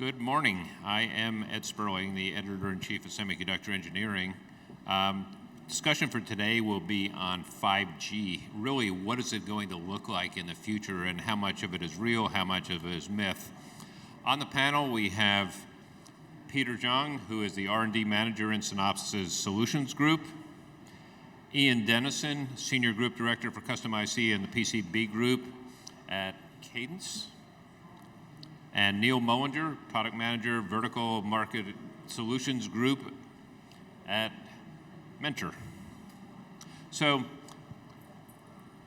Good morning. I am Ed Sperling, the Editor-in-Chief of Semiconductor Engineering. Discussion for today will be on 5G. Really, what is it going to look like in the future, and how much of it is real, how much of it is myth? On the panel, we have Peter Zhang, who is the R&D Manager in Synopsys Solutions Group, Ian Dennison, Senior Group Director for Custom IC in the PCB Group at Cadence, and Neil Mullinger, Product Manager, Vertical Market Solutions Group at Mentor. So,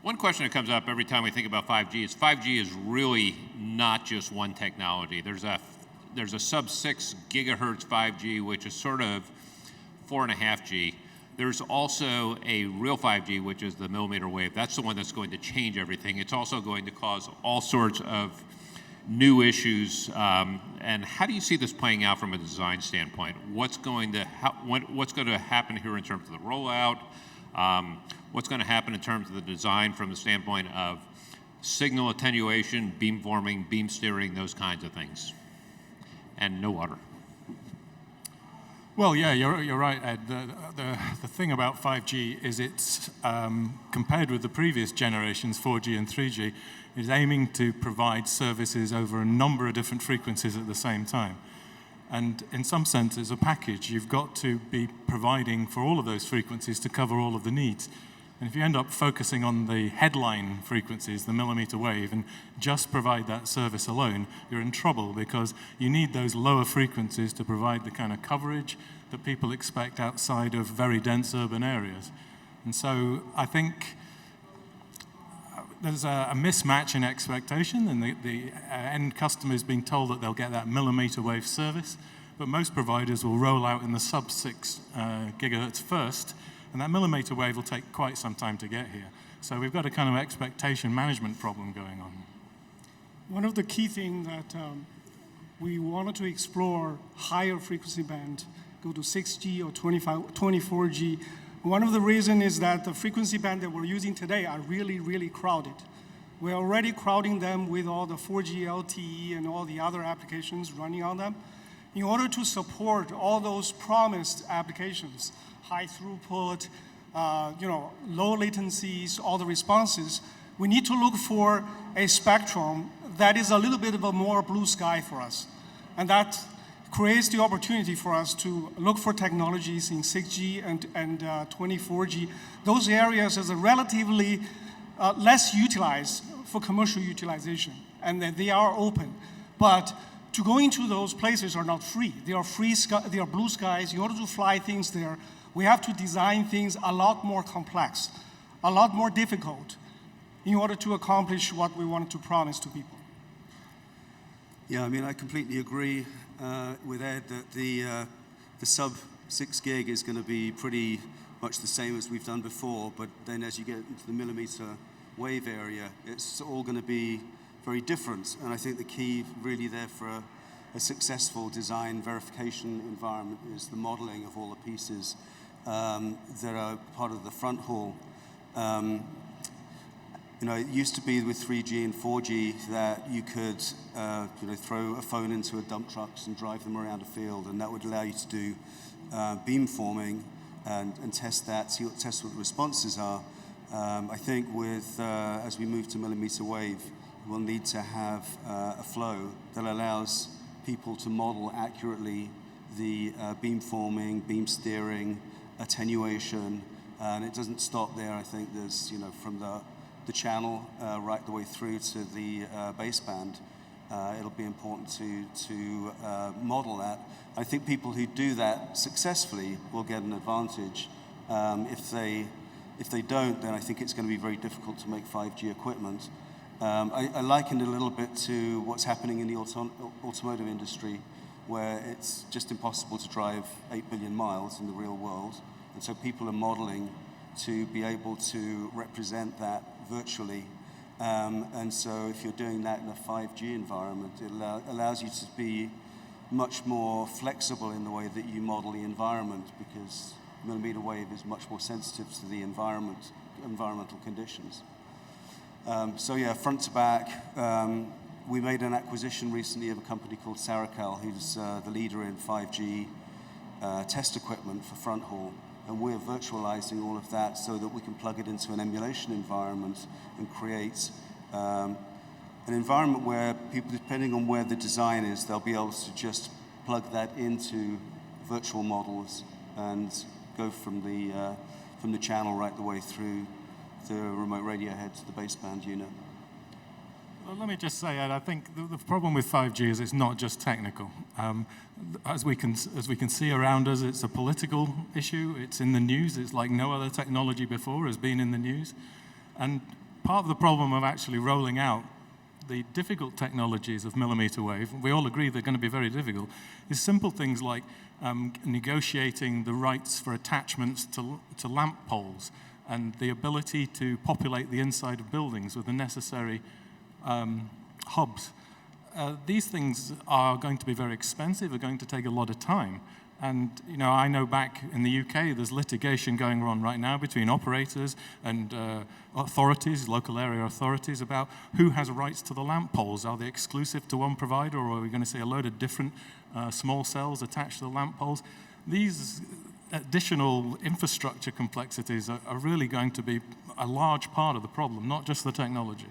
one question that comes up every time we think about 5G is 5G is really not just one technology. There's a sub-6 gigahertz 5G, which is sort of 4.5G. There's also a real 5G, which is the millimeter wave. That's the one that's going to change everything. It's also going to cause all sorts of new issues. And how do you see this playing out from a design standpoint? What's going to happen here in terms of the rollout? What's going to happen in terms of the design from the standpoint of signal attenuation, beamforming, beam steering, those kinds of things? And no water. Well, yeah, you're right, Ed. The thing about 5G is it's, compared with the previous generations, 4G and 3G, is aiming to provide services over a number of different frequencies at the same time. And in some sense, as a package, you've got to be providing for all of those frequencies to cover all of the needs. And if you end up focusing on the headline frequencies, the millimeter wave, and just provide that service alone, you're in trouble because you need those lower frequencies to provide the kind of coverage that people expect outside of very dense urban areas. And so I think there's a mismatch in expectation, and the end customer is being told that they'll get that millimeter wave service, but most providers will roll out in the sub-6 gigahertz first, and that millimeter wave will take quite some time to get here. So we've got a kind of expectation management problem going on. One of the key things that we wanted to explore higher frequency band, go to 6G or 24G. One of the reasons is that the frequency band that we're using today are really, really crowded. We're already crowding them with all the 4G LTE and all the other applications running on them. In order to support all those promised applications, high throughput, low latencies, all the responses, we need to look for a spectrum that is a little bit of a more blue sky for us. And that creates the opportunity for us to look for technologies in 6G and 24G. Those areas are relatively less utilized for commercial utilization, and that they are open. But to go into those places are not free. They are free sky, they are blue skies. In order to fly things there, we have to design things a lot more complex, a lot more difficult, in order to accomplish what we wanted to promise to people. Yeah, I mean, I completely agree with Ed that the sub-6 gig is going to be pretty much the same as we've done before, but then as you get into the millimeter wave area, it's all going to be very different. And I think the key really there for a successful design verification environment is the modeling of all the pieces that are part of the front haul. It used to be with 3G and 4G that you could throw a phone into a dump trucks and drive them around a field, and that would allow you to do beamforming and test that, test what the responses are. I think as we move to millimeter wave, we'll need to have a flow that allows people to model accurately the beamforming, beam steering, attenuation, and it doesn't stop there. I think there's, from the channel right the way through to the baseband, it'll be important to model that. I think people who do that successfully will get an advantage. If they don't, then I think it's going to be very difficult to make 5G equipment. I liken it a little bit to what's happening in the automotive industry, where it's just impossible to drive 8 billion miles in the real world. And so people are modeling to be able to represent that virtually. And so if you're doing that in a 5G environment, it allows you to be much more flexible in the way that you model the environment, because millimeter wave is much more sensitive to the environmental conditions. So yeah, front to back, we made an acquisition recently of a company called Saracal, who's the leader in 5G test equipment for front haul. And we're virtualizing all of that so that we can plug it into an emulation environment and create an environment where people, depending on where the design is, they'll be able to just plug that into virtual models and go from the channel right the way through the remote radio head to the baseband unit. Well, let me just say, Ed, I think the problem with 5G is it's not just technical. As we can see around us, it's a political issue. It's in the news. It's like no other technology before has been in the news. And part of the problem of actually rolling out the difficult technologies of millimeter wave, we all agree they're going to be very difficult, is simple things like negotiating the rights for attachments to lamp poles and the ability to populate the inside of buildings with the necessary hubs. These things are going to be very expensive, are going to take a lot of time. And I know back in the UK, there's litigation going on right now between operators and authorities, local area authorities, about who has rights to the lamp poles. Are they exclusive to one provider, or are we going to see a load of different small cells attached to the lamp poles? These additional infrastructure complexities are really going to be a large part of the problem, not just the technology.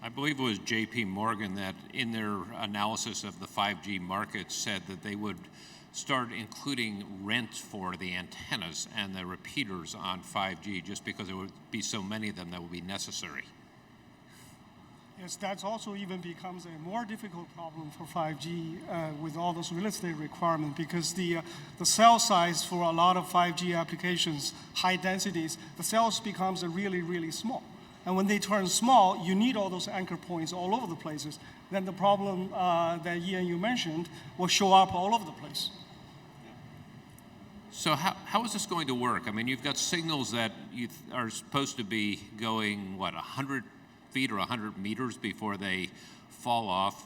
I believe it was J.P. Morgan that in their analysis of the 5G market said that they would start including rent for the antennas and the repeaters on 5G just because there would be so many of them that would be necessary. Yes, that also even becomes a more difficult problem for 5G with all those real estate requirements, because the cell size for a lot of 5G applications, high densities, the cells becomes really, really small. And when they turn small, you need all those anchor points all over the places. Then the problem that Ian, you mentioned, will show up all over the place. So how is this going to work? I mean, you've got signals that are supposed to be going, 100 feet or 100 meters before they fall off.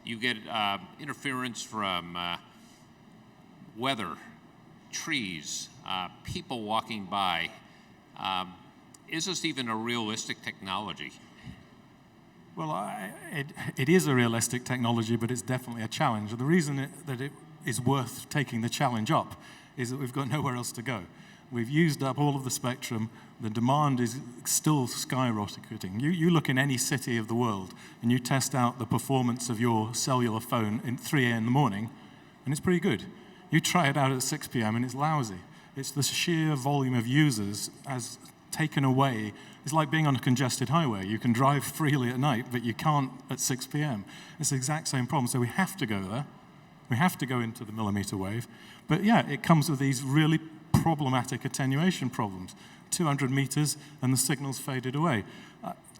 You get interference from weather, trees, people walking by. Is this even a realistic technology? Well, it is a realistic technology, but it's definitely a challenge. And the reason that it is worth taking the challenge up is that we've got nowhere else to go. We've used up all of the spectrum. The demand is still skyrocketing. You look in any city of the world and you test out the performance of your cellular phone at 3 a.m. in the morning, and it's pretty good. You try it out at 6 p.m. and it's lousy. It's the sheer volume of users as taken away. It's like being on a congested highway. You can drive freely at night, but you can't at 6 p.m. It's the exact same problem. So we have to go there. We have to go into the millimeter wave. But yeah, it comes with these really problematic attenuation problems. 200 meters and the signal's faded away.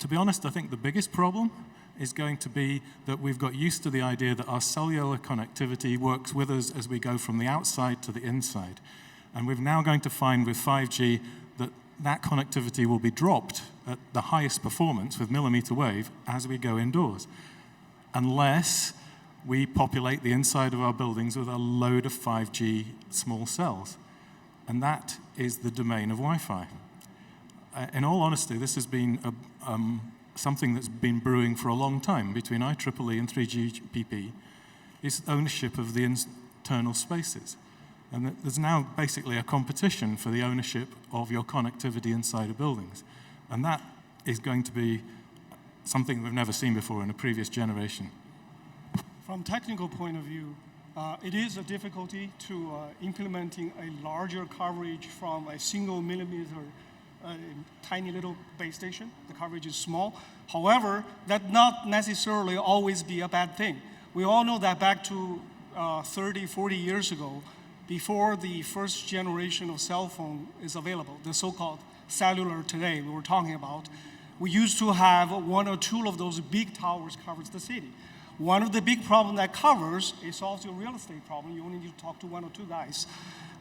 To be honest, I think the biggest problem is going to be that we've got used to the idea that our cellular connectivity works with us as we go from the outside to the inside. And we're now going to find with 5G that connectivity will be dropped at the highest performance with millimeter wave as we go indoors, unless we populate the inside of our buildings with a load of 5G small cells. And that is the domain of Wi-Fi. In all honesty, this has been something that's been brewing for a long time between IEEE and 3GPP, is ownership of the internal spaces. And there's now basically a competition for the ownership of your connectivity inside of buildings. And that is going to be something we've never seen before in a previous generation. From technical point of view, it is a difficulty to implementing a larger coverage from a single millimeter tiny little base station. The coverage is small. However, that not necessarily always be a bad thing. We all know that back to 30, 40 years ago, before the first generation of cell phone is available, the so-called cellular today we were talking about, we used to have one or two of those big towers covers the city. One of the big problems that covers is also a real estate problem. You only need to talk to one or two guys.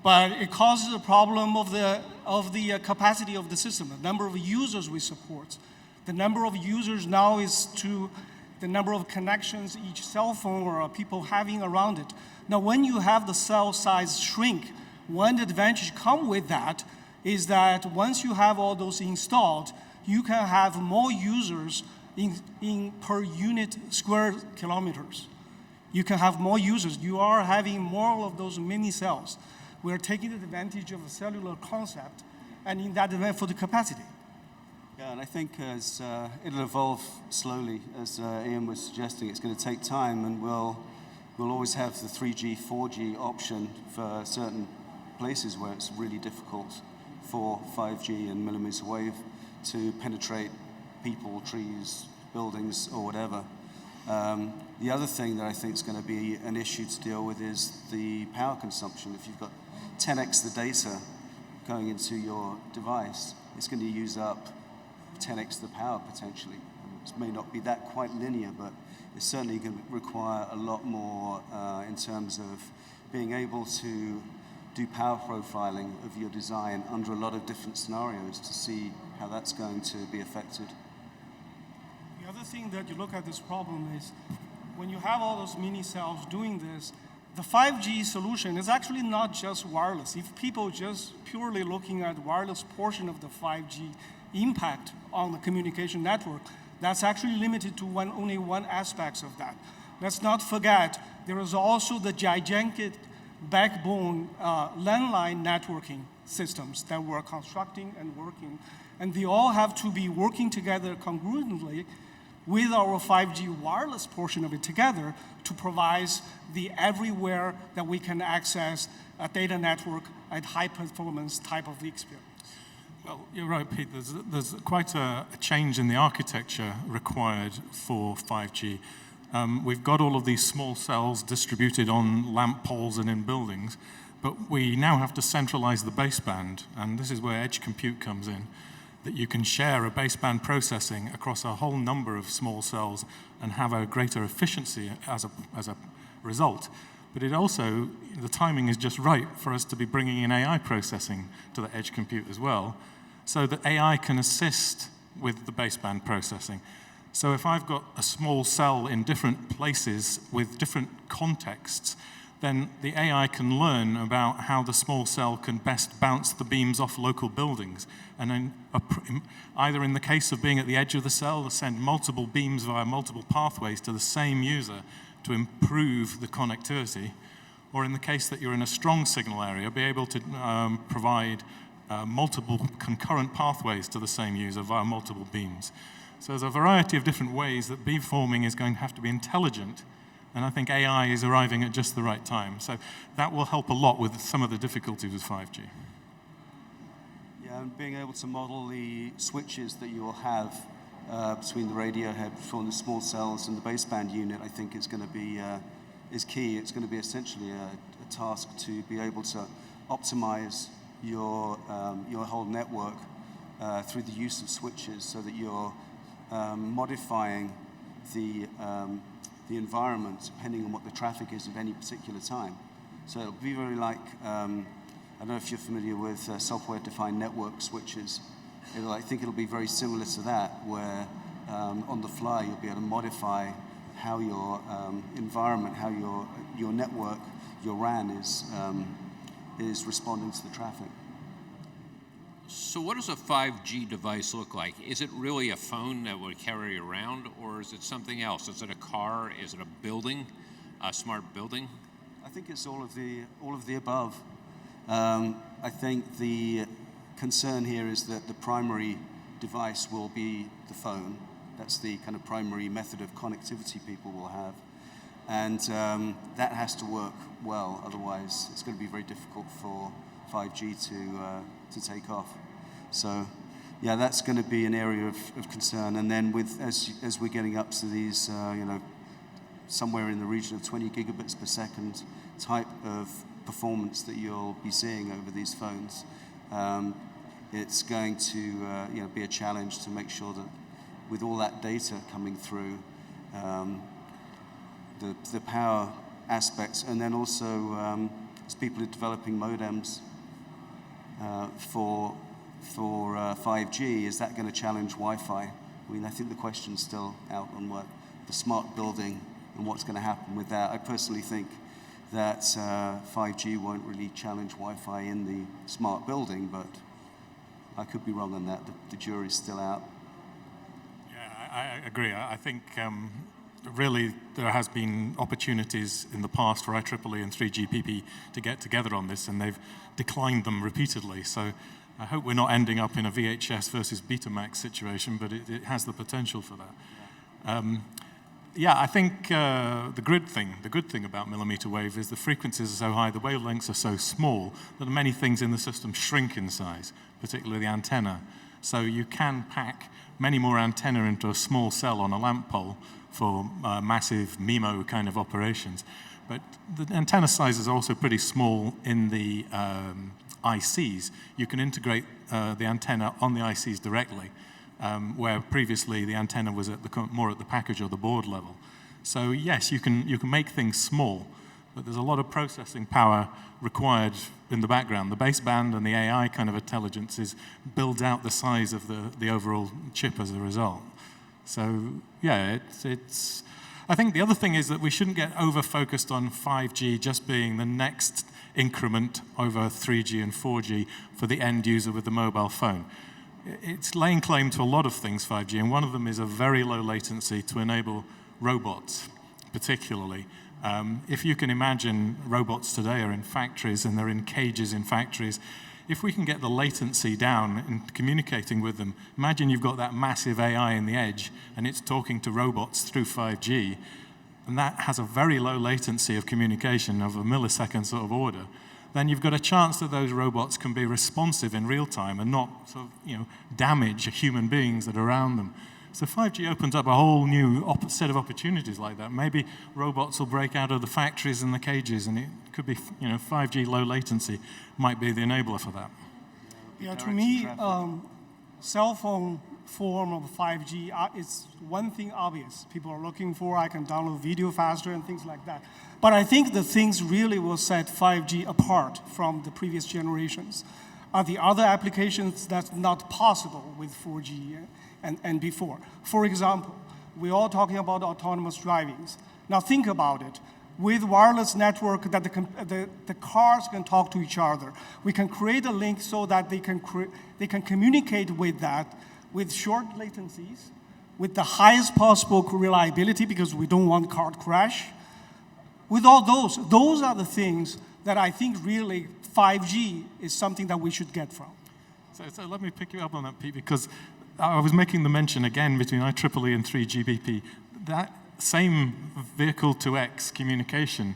But it causes a problem of the capacity of the system, the number of users we support. The number of users now is to the number of connections each cell phone or people having around it. Now, when you have the cell size shrink, one advantage come with that is that once you have all those installed, you can have more users in per unit square kilometers. You can have more users. You are having more of those mini cells. We're taking advantage of a cellular concept, and in that event for the capacity. Yeah, and I think as it'll evolve slowly, as Ian was suggesting, it's going to take time, and we'll always have the 3G, 4G option for certain places where it's really difficult for 5G and millimeter wave to penetrate people, trees, buildings, or whatever. The other thing that I think is going to be an issue to deal with is the power consumption. If you've got 10x the data going into your device, it's going to use up 10x the power potentially. It may not be that quite linear, but it's certainly going to require a lot more in terms of being able to do power profiling of your design under a lot of different scenarios to see how that's going to be affected. The other thing that you look at this problem is when you have all those mini cells doing this, the 5G solution is actually not just wireless. If people just purely looking at wireless portion of the 5G impact on the communication network, that's actually limited to only one aspect of that. Let's not forget, there is also the gigantic backbone landline networking systems that we're constructing and working, and they all have to be working together congruently with our 5G wireless portion of it together to provide the everywhere that we can access a data network at high performance type of experience. Well, you're right, Pete. There's quite a change in the architecture required for 5G. We've got all of these small cells distributed on lamp poles and in buildings, but we now have to centralize the baseband, and this is where edge compute comes in, that you can share a baseband processing across a whole number of small cells and have a greater efficiency as a result. But it also, the timing is just right for us to be bringing in AI processing to the edge compute as well, so that AI can assist with the baseband processing. So if I've got a small cell in different places with different contexts, then the AI can learn about how the small cell can best bounce the beams off local buildings. And then either in the case of being at the edge of the cell, send multiple beams via multiple pathways to the same user to improve the connectivity, or in the case that you're in a strong signal area, be able to provide multiple concurrent pathways to the same user via multiple beams. So there's a variety of different ways that beamforming is going to have to be intelligent, and I think AI is arriving at just the right time. So that will help a lot with some of the difficulties with 5G. Yeah, and being able to model the switches that you will have between the radio head, between the small cells and the baseband unit, I think is going to be is key. It's going to be essentially a task to be able to optimize your whole network through the use of switches, so that you're modifying the environment depending on what the traffic is at any particular time. So it'll be very like, I don't know if you're familiar with software-defined network switches. I think it'll be very similar to that, where on the fly you'll be able to modify how your environment, how your network, your RAN is responding to the traffic. So what does a 5G device look like? Is it really a phone that we carry around, or is it something else? Is it a car? Is it a building, a smart building? I think it's all of the above. I think the concern here is that the primary device will be the phone. That's the kind of primary method of connectivity people will have. And that has to work well, otherwise it's going to be very difficult for 5G to take off. So yeah, that's going to be an area of concern. And then as we're getting up to these, somewhere in the region of 20 gigabits per second type of performance that you'll be seeing over these phones, it's going to be a challenge to make sure that with all that data coming through, the power aspects, and then also as people are developing modems for 5G, is that going to challenge Wi-Fi? I mean, I think the question's still out on what the smart building and what's going to happen with that. I personally think that 5G won't really challenge Wi-Fi in the smart building, but I could be wrong on that. The jury's still out. Yeah, I agree. I think really there has been opportunities in the past for IEEE and 3GPP to get together on this, and they've declined them repeatedly. So I hope we're not ending up in a VHS versus Betamax situation, but it has the potential for that. Yeah, I think the good thing about millimeter wave is the frequencies are so high, the wavelengths are so small that many things in the system shrink in size, particularly the antenna. So you can pack many more antenna into a small cell on a lamp pole for massive MIMO kind of operations. But the antenna sizes are also pretty small in the ICs. You can integrate the antenna on the ICs directly, where previously the antenna was at more at the package or the board level. So yes, you can make things small, but there's a lot of processing power required in the background. The baseband and the AI kind of intelligence builds out the size of the overall chip as a result. So yeah, it's. I think the other thing is that we shouldn't get over-focused on 5G just being the next increment over 3G and 4G for the end user with the mobile phone. It's laying claim to a lot of things, 5G, and one of them is a very low latency to enable robots, particularly. If you can imagine, robots today are in factories and they're in cages in factories. If we can get the latency down in communicating with them, imagine you've got that massive AI in the edge and it's talking to robots through 5G, and that has a very low latency of communication of a millisecond sort of order, then you've got a chance that those robots can be responsive in real time and not sort of, damage human beings that are around them. So 5G opens up a whole new set of opportunities like that. Maybe robots will break out of the factories and the cages, and it could be, 5G low latency might be the enabler for that. Yeah, to me, cell phone form of 5G is one thing obvious. People are looking for, I can download video faster and things like that. But I think the things really will set 5G apart from the previous generations are the other applications that's not possible with 4G and before. For example, we're all talking about autonomous drivings. Now think about it. With wireless network that the cars can talk to each other, we can create a link so that they can communicate with that with short latencies, with the highest possible reliability because we don't want car crash. With all those are the things that I think really 5G is something that we should get from. So let me pick you up on that, Pete, because I was making the mention again between IEEE and 3GPP. That same vehicle-to-X communication,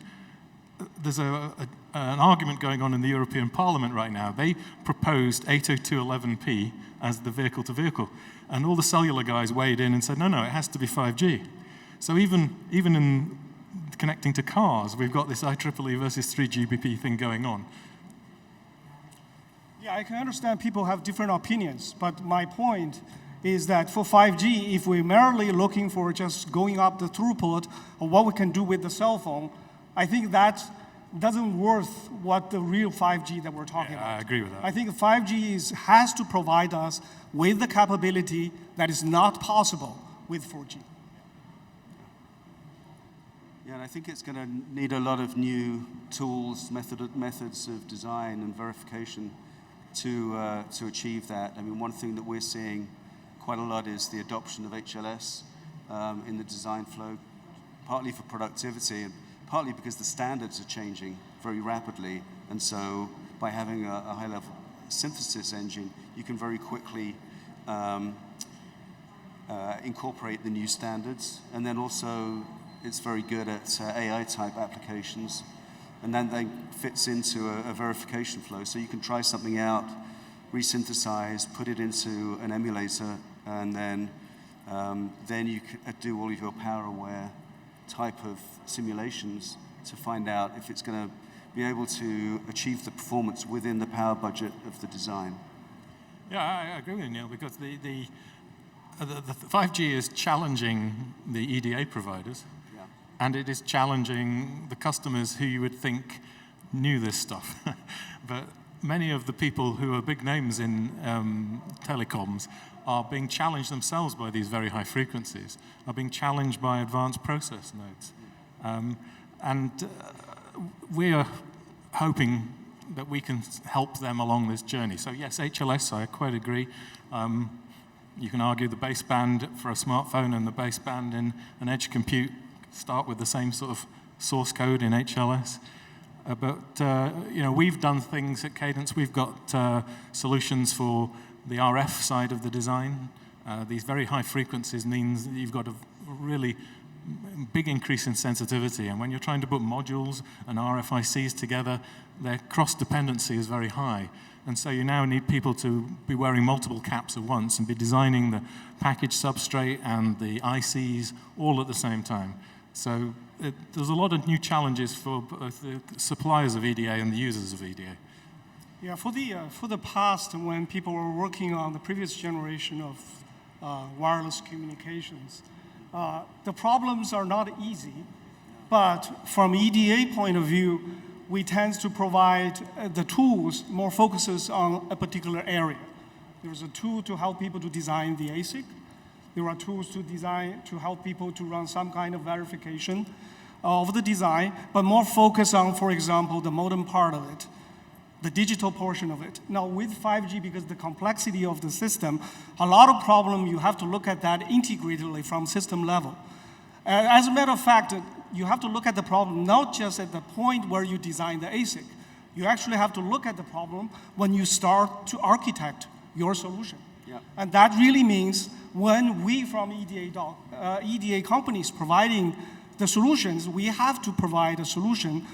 there's an argument going on in the European Parliament right now. They proposed 802.11p as the vehicle-to-vehicle, and all the cellular guys weighed in and said, no, it has to be 5G. So even in connecting to cars, we've got this IEEE versus 3GPP thing going on. Yeah, I can understand people have different opinions, but my point is that for 5G, if we're merely looking for just going up the throughput or what we can do with the cell phone, I think that doesn't worth what the real 5G that we're talking about. I agree with that. I think 5G has to provide us with the capability that is not possible with 4G. Yeah, and I think it's going to need a lot of new tools, methods of design and verification to achieve that. I mean, one thing that we're seeing quite a lot is the adoption of HLS in the design flow, partly for productivity and partly because the standards are changing very rapidly. And so by having a high-level synthesis engine, you can very quickly incorporate the new standards. And then also, it's very good at AI-type applications. And then they fits into a verification flow. So you can try something out, resynthesize, put it into an emulator, and then you can do all of your power-aware type of simulations to find out if it's going to be able to achieve the performance within the power budget of the design. Yeah, I agree with you, Neil, because the 5G is challenging the EDA providers. And it is challenging the customers who you would think knew this stuff. But many of the people who are big names in telecoms are being challenged themselves by these very high frequencies, are being challenged by advanced process nodes. We are hoping that we can help them along this journey. So yes, HLS, I quite agree. You can argue the baseband for a smartphone and the baseband in an edge compute start with the same sort of source code in HLS. We've done things at Cadence. We've got solutions for the RF side of the design. These very high frequencies means that you've got a really big increase in sensitivity. And when you're trying to put modules and RFICs together, their cross-dependency is very high. And so you now need people to be wearing multiple caps at once and be designing the package substrate and the ICs all at the same time. So there's a lot of new challenges for both the suppliers of EDA and the users of EDA. Yeah, for the past, when people were working on the previous generation of wireless communications, the problems are not easy. But from EDA point of view, we tend to provide the tools more focuses on a particular area. There's a tool to help people to design the ASIC. There are tools to help people to run some kind of verification of the design, but more focus on, for example, the modem part of it, the digital portion of it. Now with 5G, because the complexity of the system, a lot of problem you have to look at that integratedly from system level. As a matter of fact, you have to look at the problem not just at the point where you design the ASIC. You actually have to look at the problem when you start to architect your solution. Yeah. And that really means when we from EDA companies providing the solutions, we have to provide a solution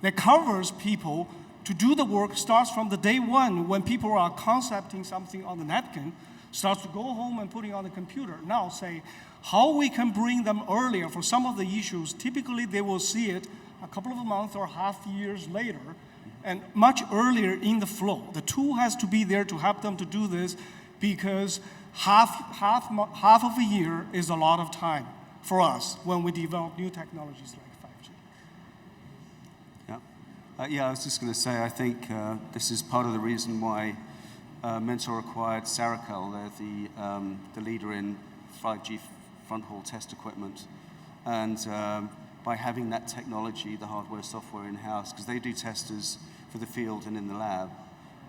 that covers people to do the work, starts from the day one when people are concepting something on the napkin, starts to go home and putting on the computer. Now say, how we can bring them earlier for some of the issues. Typically they will see it a couple of months or half years later and much earlier in the flow. The tool has to be there to help them to do this because half of a year is a lot of time for us when we develop new technologies like 5G. Yeah, I was just going to say, I think this is part of the reason why Mentor acquired Sarakel. They're the leader in 5G front haul test equipment. And by having that technology, the hardware, software in-house, because they do testers for the field and in the lab,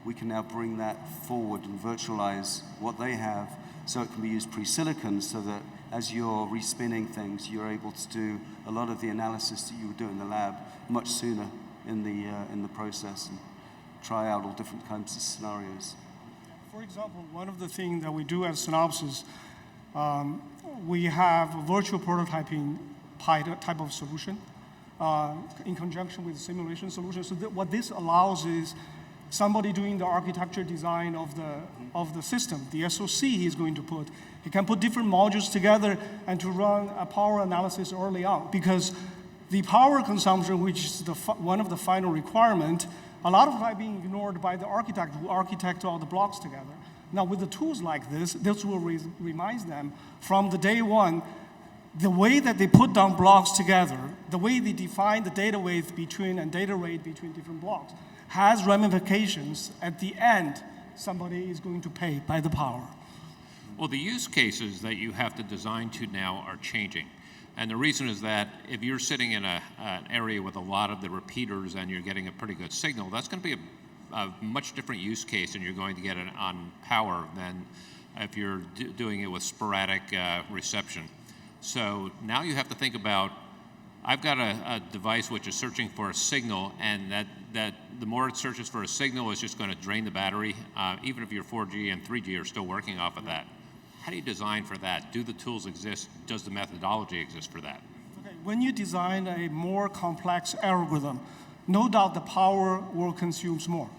we can now bring that forward and virtualize what they have so it can be used pre-silicon so that as you're respinning things, you're able to do a lot of the analysis that you would do in the lab much sooner in the process and try out all different kinds of scenarios. For example, one of the things that we do at Synopsys, we have a virtual prototyping type of solution in conjunction with simulation solution. So what this allows is somebody doing the architecture design of the system, the SoC he's going to put. He can put different modules together and to run a power analysis early on because the power consumption, which is one of the final requirement, a lot of time being ignored by the architect who architect all the blocks together. Now with the tools like this will remind them from the day one, the way that they put down blocks together, the way they define the data weight between and data rate between different blocks, has ramifications. At the end, somebody is going to pay by the power. Well, the use cases that you have to design to now are changing. And the reason is that if you're sitting in an area with a lot of the repeaters and you're getting a pretty good signal, that's going to be a much different use case and you're going to get it on power than if you're doing it with sporadic reception. So now you have to think about, I've got a device which is searching for a signal, and that the more it searches for a signal, it's just going to drain the battery, even if your 4G and 3G are still working off of that. How do you design for that? Do the tools exist? Does the methodology exist for that? Okay. When you design a more complex algorithm, no doubt the power will consume more.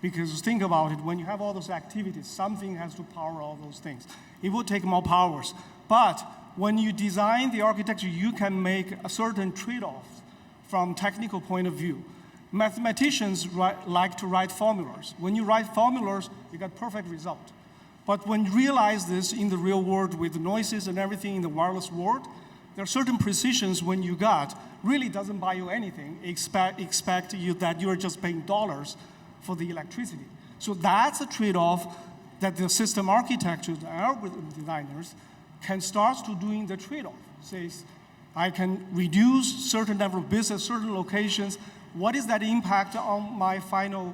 Because think about it, when you have all those activities, something has to power all those things. It will take more powers. But when you design the architecture, you can make a certain trade-off from technical point of view. Mathematicians like to write formulas. When you write formulas, you get perfect result. But when you realize this in the real world with the noises and everything in the wireless world, there are certain precisions when you got really doesn't buy you anything, expect you that you're just paying dollars for the electricity. So that's a trade-off that the system architecture, the algorithm designers, can start to doing the trade-off. Says, I can reduce certain number of bits at certain locations. What is that impact on my final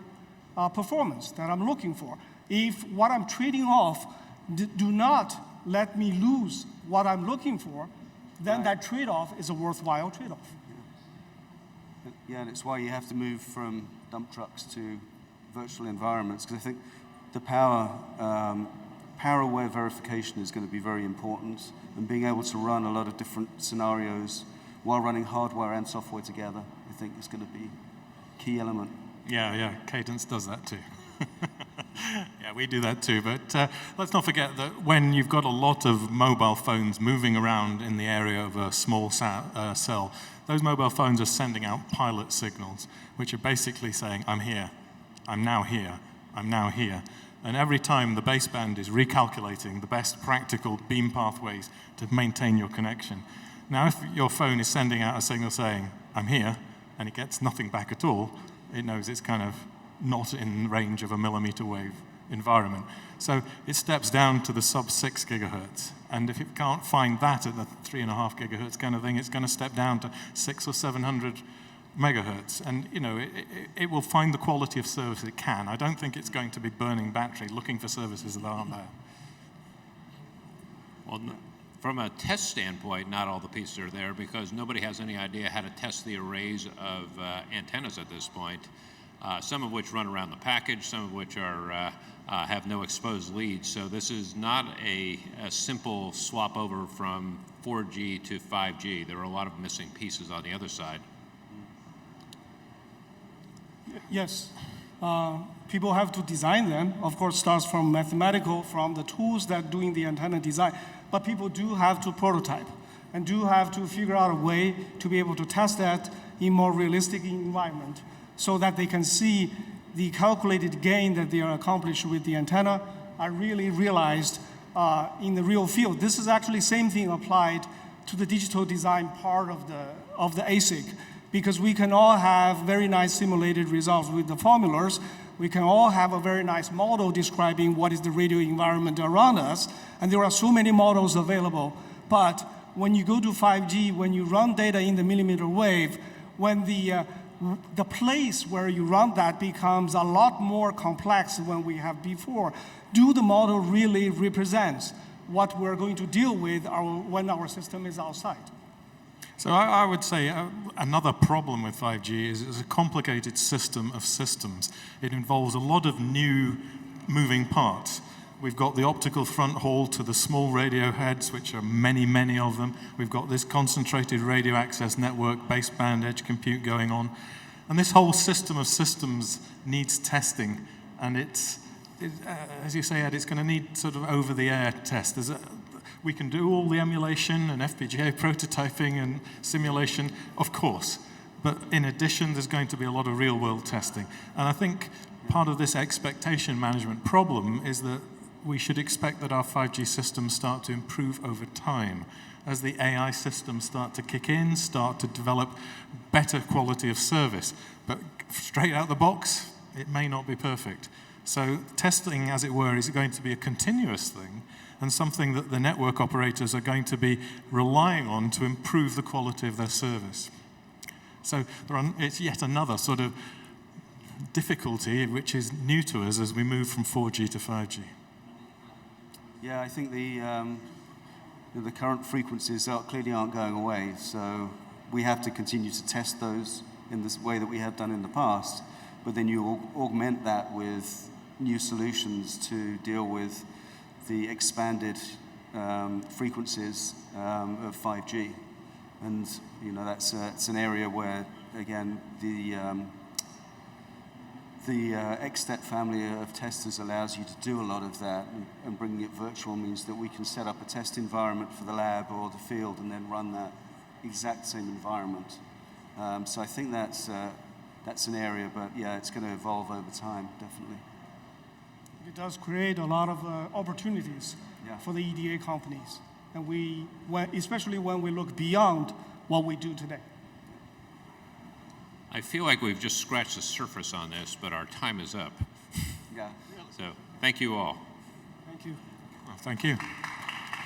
performance that I'm looking for? If what I'm trading off do not let me lose what I'm looking for, then that trade-off is a worthwhile trade-off. Yeah, and it's why you have to move from dump trucks to virtual environments, because I think the power-aware verification is going to be very important, and being able to run a lot of different scenarios while running hardware and software together, I think is going to be a key element. Yeah, Cadence does that too. Yeah, we do that too, but let's not forget that when you've got a lot of mobile phones moving around in the area of a small cell, those mobile phones are sending out pilot signals, which are basically saying, I'm here, I'm now here, I'm now here. And every time the baseband is recalculating the best practical beam pathways to maintain your connection. Now, if your phone is sending out a signal saying, I'm here, and it gets nothing back at all, it knows it's kind of not in range of a millimeter wave environment. So it steps down to the sub 6 gigahertz. And if it can't find that at the 3.5 gigahertz kind of thing, it's going to step down to 600 or 700 megahertz. And it will find the quality of service it can. I don't think it's going to be burning battery looking for services that aren't there. Well, from a test standpoint, not all the pieces are there because nobody has any idea how to test the arrays of antennas at this point. Some of which run around the package, some of which are have no exposed leads. So this is not a simple swap over from 4G to 5G. There are a lot of missing pieces on the other side. Yes. People have to design them. Of course, starts from mathematical, from the tools that doing the antenna design. But people do have to prototype and do have to figure out a way to be able to test that in more realistic environment, so that they can see the calculated gain that they are accomplished with the antenna are really realized in the real field. This is actually same thing applied to the digital design part of the ASIC, because we can all have very nice simulated results with the formulas. We can all have a very nice model describing what is the radio environment around us, and there are so many models available. But when you go to 5G, when you run data in the millimeter wave, when the place where you run that becomes a lot more complex than we have before. Do the model really represents what we're going to deal with when our system is outside? So I would say another problem with 5G is it's a complicated system of systems. It involves a lot of new moving parts. We've got the optical front haul to the small radio heads, which are many, many of them. We've got this concentrated radio access network, baseband, edge compute going on. And this whole system of systems needs testing. And as you say, Ed, it's going to need sort of over-the-air test. We can do all the emulation and FPGA prototyping and simulation, of course. But in addition, there's going to be a lot of real-world testing. And I think part of this expectation management problem is that we should expect that our 5G systems start to improve over time as the AI systems start to kick in, start to develop better quality of service. But straight out the box, it may not be perfect. So testing, as it were, is going to be a continuous thing and something that the network operators are going to be relying on to improve the quality of their service. So it's yet another sort of difficulty which is new to us as we move from 4G to 5G. Yeah, I think the current frequencies clearly aren't going away, so we have to continue to test those in this way that we have done in the past, but then you augment that with new solutions to deal with the expanded frequencies of 5G. And that's it's an area where, again, the XSTEP family of testers allows you to do a lot of that, and bringing it virtual means that we can set up a test environment for the lab or the field and then run that exact same environment. So I think that's an area, but yeah, it's going to evolve over time, definitely. It does create a lot of opportunities for the EDA companies, and especially when we look beyond what we do today. I feel like we've just scratched the surface on this, but our time is up. Yeah. So thank you all. Thank you. Well, thank you.